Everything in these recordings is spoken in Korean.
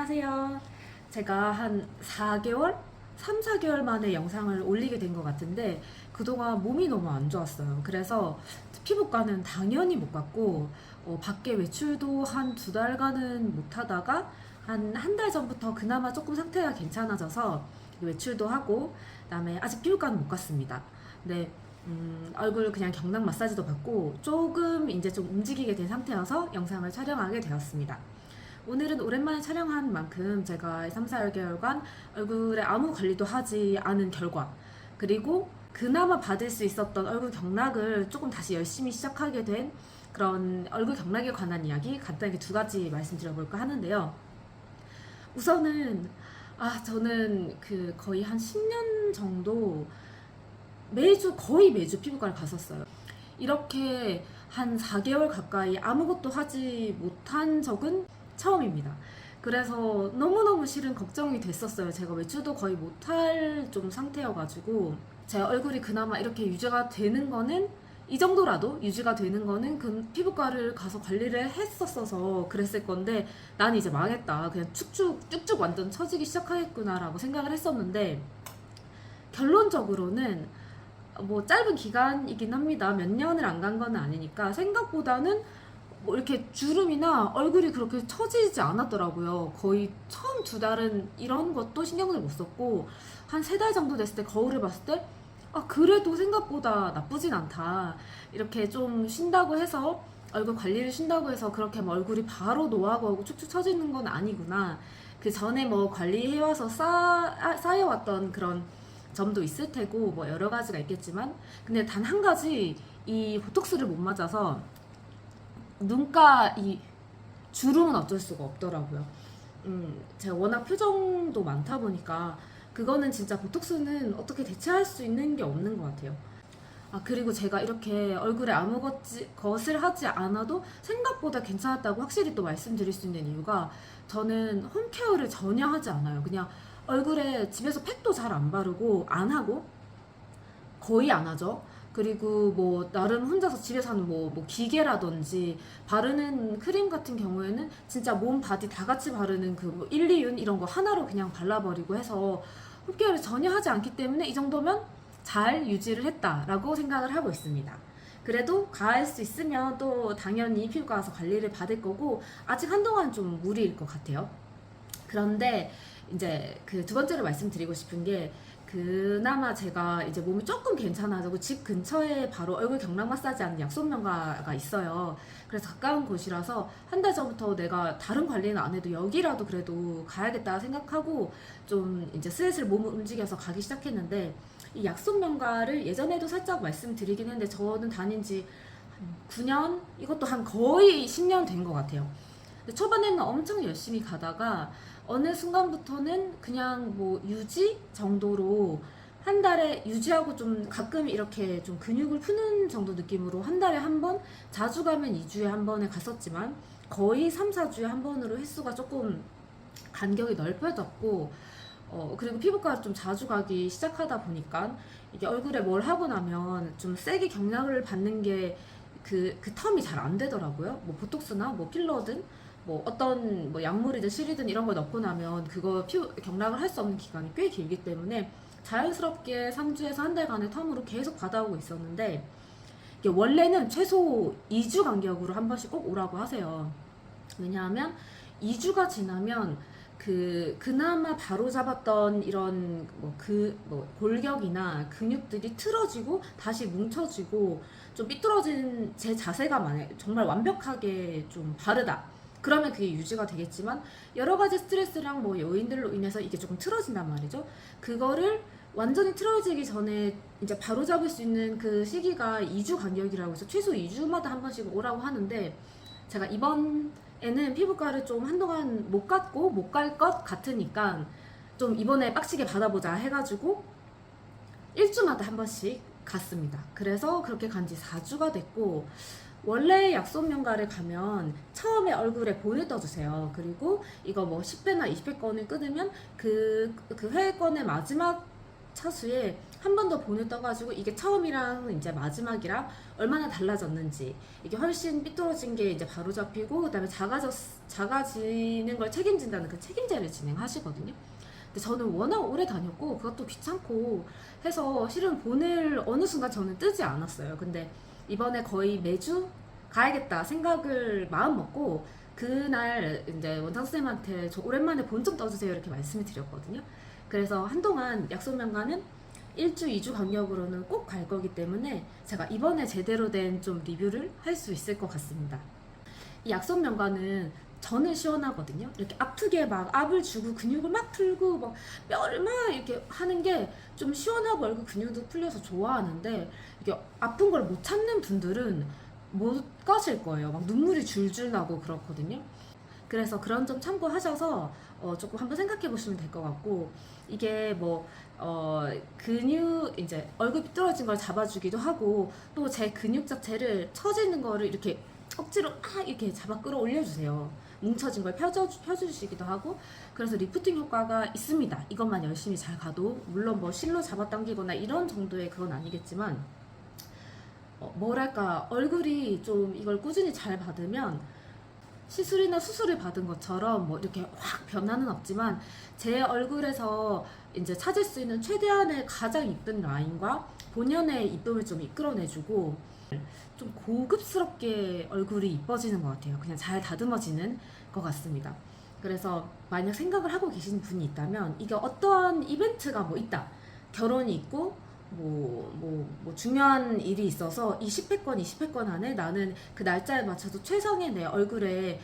안녕하세요. 제가 한 4개월? 3, 4개월 만에 영상을 올리게 된 것 같은데 그동안 몸이 너무 안 좋았어요. 그래서 피부과는 당연히 못 갔고 밖에 외출도 한 2달간은 못 하다가 한 달 전부터 그나마 조금 상태가 괜찮아져서 외출도 하고 그다음에 아직 피부과는 못 갔습니다. 근데 얼굴 그냥 경락 마사지도 받고 조금 이제 좀 움직이게 된 상태여서 영상을 촬영하게 되었습니다. 오늘은 오랜만에 촬영한 만큼 제가 3, 4개월간 얼굴에 아무 관리도 하지 않은 결과, 그리고 그나마 받을 수 있었던 얼굴 경락을 조금 다시 열심히 시작하게 된 그런 얼굴 경락에 관한 이야기 간단하게 2가지 말씀드려볼까 하는데요. 우선은 저는 거의 한 10년 정도 거의 매주 피부과를 갔었어요. 이렇게 한 4개월 가까이 아무것도 하지 못한 적은 처음입니다. 그래서 너무너무 실은 걱정이 됐었어요. 제가 외출도 거의 못할 좀 상태여가지고 제 얼굴이 그나마 이렇게 유지가 되는 거는 이 정도라도 유지가 되는 거는 그 피부과를 가서 관리를 했었어서 그랬을 건데 난 이제 망했다. 그냥 쭉쭉 완전 처지기 시작하겠구나라고 생각을 했었는데 결론적으로는 뭐 짧은 기간이긴 합니다. 몇 년을 안 간 건 아니니까 생각보다는 뭐 이렇게 주름이나 얼굴이 그렇게 처지지 않았더라고요. 거의 처음 2달은 이런 것도 신경을 못 썼고 한 3달 정도 됐을 때 거울을 봤을 때 그래도 생각보다 나쁘진 않다. 이렇게 좀 쉰다고 해서 얼굴 관리를 쉰다고 해서 그렇게 뭐 얼굴이 바로 노하고 축축 처지는 건 아니구나. 그 전에 뭐 관리해와서 쌓여왔던 그런 점도 있을 테고 뭐 여러 가지가 있겠지만 근데 단 한 가지 이 보톡스를 못 맞아서 눈가 이 주름은 어쩔 수가 없더라고요. 제가 워낙 표정도 많다 보니까 그거는 진짜 보톡스는 어떻게 대체할 수 있는 게 없는 것 같아요. 그리고 제가 이렇게 얼굴에 것을 하지 않아도 생각보다 괜찮았다고 확실히 또 말씀드릴 수 있는 이유가 저는 홈케어를 전혀 하지 않아요. 그냥 얼굴에 집에서 팩도 잘 안 바르고 안 하고 거의 안 하죠. 그리고 뭐 나름 혼자서 집에서 하는 뭐 기계라든지 바르는 크림 같은 경우에는 진짜 몸 바디 다 같이 바르는 그뭐 1, 2윤 이런 거 하나로 그냥 발라버리고 해서 홈케어를 전혀 하지 않기 때문에 이 정도면 잘 유지를 했다라고 생각을 하고 있습니다. 그래도 갈 수 있으면 또 당연히 피부과 가서 관리를 받을 거고 아직 한동안 좀 무리일 것 같아요. 그런데 이제 그 2번째로 말씀드리고 싶은 게 그나마 제가 이제 몸이 조금 괜찮아지고 집 근처에 바로 얼굴 경락 마사지 하는 약손명가가 있어요. 그래서 가까운 곳이라서 한 달 전부터 내가 다른 관리는 안 해도 여기라도 그래도 가야겠다 생각하고 좀 이제 슬슬 몸을 움직여서 가기 시작했는데 이 약손명가를 예전에도 살짝 말씀드리긴 했는데 저는 다닌 지 한 9년? 이것도 한 거의 10년 된 것 같아요. 근데 초반에는 엄청 열심히 가다가 어느 순간부터는 그냥 뭐 유지 정도로 한 달에 유지하고 좀 가끔 이렇게 좀 근육을 푸는 정도 느낌으로 한 달에 한 번, 자주 가면 2주에 한 번에 갔었지만 거의 3, 4주에 한 번으로 횟수가 조금 간격이 넓혀졌고 그리고 피부과 좀 자주 가기 시작하다 보니까 이게 얼굴에 뭘 하고 나면 좀 세게 경락을 받는 게 그 텀이 잘 안 되더라고요. 뭐 보톡스나 뭐 필러든 뭐 어떤 뭐 약물이든 실이든 이런 걸 넣고 나면 그거 경락을 할 수 없는 기간이 꽤 길기 때문에 자연스럽게 3주에서 한 달간의 텀으로 계속 받아오고 있었는데 이게 원래는 최소 2주 간격으로 한 번씩 꼭 오라고 하세요. 왜냐하면 2주가 지나면 그나마 바로 잡았던 이런 골격이나 근육들이 틀어지고 다시 뭉쳐지고 좀 삐뚤어진 제 자세가 정말 완벽하게 좀 바르다. 그러면 그게 유지가 되겠지만 여러 가지 스트레스랑 뭐 요인들로 인해서 이게 조금 틀어진단 말이죠. 그거를 완전히 틀어지기 전에 이제 바로 잡을 수 있는 그 시기가 2주 간격이라고 해서 최소 2주마다 한 번씩 오라고 하는데 제가 이번에는 피부과를 좀 한동안 못 갔고 못 갈 것 같으니까 좀 이번에 빡시게 받아보자 해가지고 1주마다 한 번씩 갔습니다. 그래서 그렇게 간 지 4주가 됐고 원래 약손명가를 가면 처음에 얼굴에 본을 떠주세요. 그리고 이거 뭐 10회나 20회 건을 끊으면 그 회권의 마지막 차수에 한 번 더 본을 떠가지고 이게 처음이랑 이제 마지막이랑 얼마나 달라졌는지, 이게 훨씬 삐뚤어진 게 이제 바로 잡히고 그다음에 작아지는 걸 책임진다는 그 책임제를 진행하시거든요. 근데 저는 워낙 오래 다녔고 그것도 귀찮고 해서 실은 본을 어느 순간 저는 뜨지 않았어요. 근데 이번에 거의 매주 가야겠다 생각을 마음 먹고 그날 이제 원장 선생님한테 저 오랜만에 본 좀 떠주세요 이렇게 말씀을 드렸거든요. 그래서 한동안 약속 명가는 1주, 2주 간격으로는 꼭 갈 거기 때문에 제가 이번에 제대로 된 좀 리뷰를 할 수 있을 것 같습니다. 이 약속 명가는 저는 시원하거든요. 이렇게 아프게 막 압을 주고 근육을 막 풀고 막 뼈를 막 이렇게 하는 게 좀 시원하고 얼굴 근육도 풀려서 좋아하는데, 이게 아픈 걸 못 참는 분들은 못 가실 거예요. 막 눈물이 줄줄 나고 그렇거든요. 그래서 그런 점 참고하셔서 조금 한번 생각해 보시면 될 것 같고, 이게 뭐 근육 이제 얼굴 삐뚤어진 걸 잡아주기도 하고 또 제 근육 자체를 처지는 거를 이렇게 억지로 이렇게 잡아 끌어올려 주세요. 뭉쳐진 걸 펴주시기도 하고, 그래서 리프팅 효과가 있습니다. 이것만 열심히 잘 가도. 물론 뭐 실로 잡아당기거나 이런 정도의 그건 아니겠지만 뭐랄까 얼굴이 좀 이걸 꾸준히 잘 받으면 시술이나 수술을 받은 것처럼 뭐 이렇게 확 변화는 없지만 제 얼굴에서 이제 찾을 수 있는 최대한의 가장 이쁜 라인과 본연의 이쁨을 좀 이끌어내주고 좀 고급스럽게 얼굴이 이뻐지는 것 같아요. 그냥 잘 다듬어지는 것 같습니다. 그래서 만약 생각을 하고 계신 분이 있다면, 이게 어떠한 이벤트가 뭐 있다, 결혼이 있고 뭐 중요한 일이 있어서 이 10회권, 20회권 안에 나는 그 날짜에 맞춰서 최상의 내 얼굴에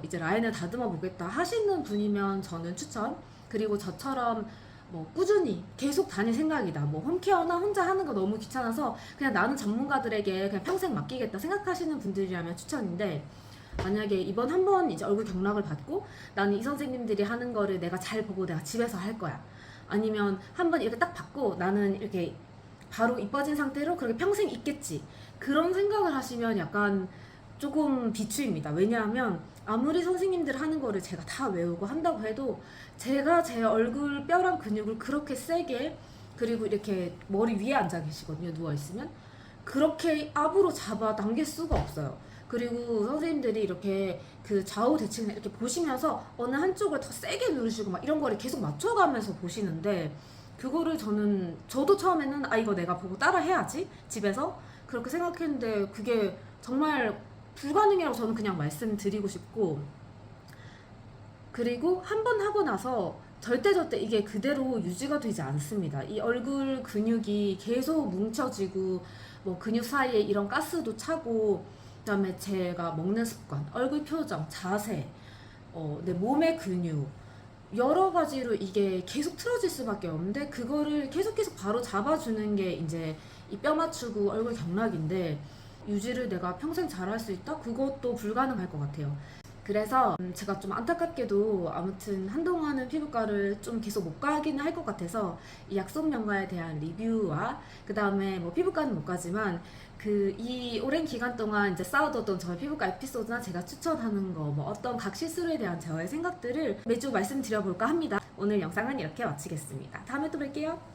이제 라인을 다듬어 보겠다 하시는 분이면 저는 추천. 그리고 저처럼 뭐 꾸준히 계속 다닐 생각이다, 뭐 홈케어나 혼자 하는 거 너무 귀찮아서 그냥 나는 전문가들에게 그냥 평생 맡기겠다 생각하시는 분들이라면 추천인데, 만약에 이번 한번 이제 얼굴 경락을 받고 나는 이 선생님들이 하는 거를 내가 잘 보고 내가 집에서 할 거야, 아니면 한번 이렇게 딱 받고 나는 이렇게 바로 이뻐진 상태로 그렇게 평생 있겠지, 그런 생각을 하시면 약간 조금 비추입니다. 왜냐하면 아무리 선생님들 하는 거를 제가 다 외우고 한다고 해도 제가 제 얼굴 뼈랑 근육을 그렇게 세게, 그리고 이렇게 머리 위에 앉아 계시거든요, 누워있으면. 그렇게 압으로 잡아 당길 수가 없어요. 그리고 선생님들이 이렇게 그 좌우 대칭을 이렇게 보시면서 어느 한쪽을 더 세게 누르시고 막 이런 거를 계속 맞춰가면서 보시는데, 그거를 저도 처음에는 이거 내가 보고 따라 해야지 집에서 그렇게 생각했는데 그게 정말 불가능이라고 저는 그냥 말씀드리고 싶고, 그리고 한 번 하고 나서 절대 이게 그대로 유지가 되지 않습니다. 이 얼굴 근육이 계속 뭉쳐지고 뭐 근육 사이에 이런 가스도 차고, 그다음에 제가 먹는 습관, 얼굴 표정, 자세, 내 몸의 근육 여러 가지로 이게 계속 틀어질 수밖에 없는데, 그거를 계속 바로 잡아주는 게 이제 이 뼈 맞추고 얼굴 경락인데, 유지를 내가 평생 잘할 수 있다? 그것도 불가능할 것 같아요. 그래서 제가 좀 안타깝게도 아무튼 한동안은 피부과를 좀 계속 못 가기는 할 것 같아서 이 약속 명가에 대한 리뷰와 그 다음에 뭐 피부과는 못 가지만 이 오랜 기간 동안 이제 쌓아뒀던 저의 피부과 에피소드나 제가 추천하는 거, 뭐 어떤 각 시술에 대한 저의 생각들을 매주 말씀드려볼까 합니다. 오늘 영상은 이렇게 마치겠습니다. 다음에 또 뵐게요.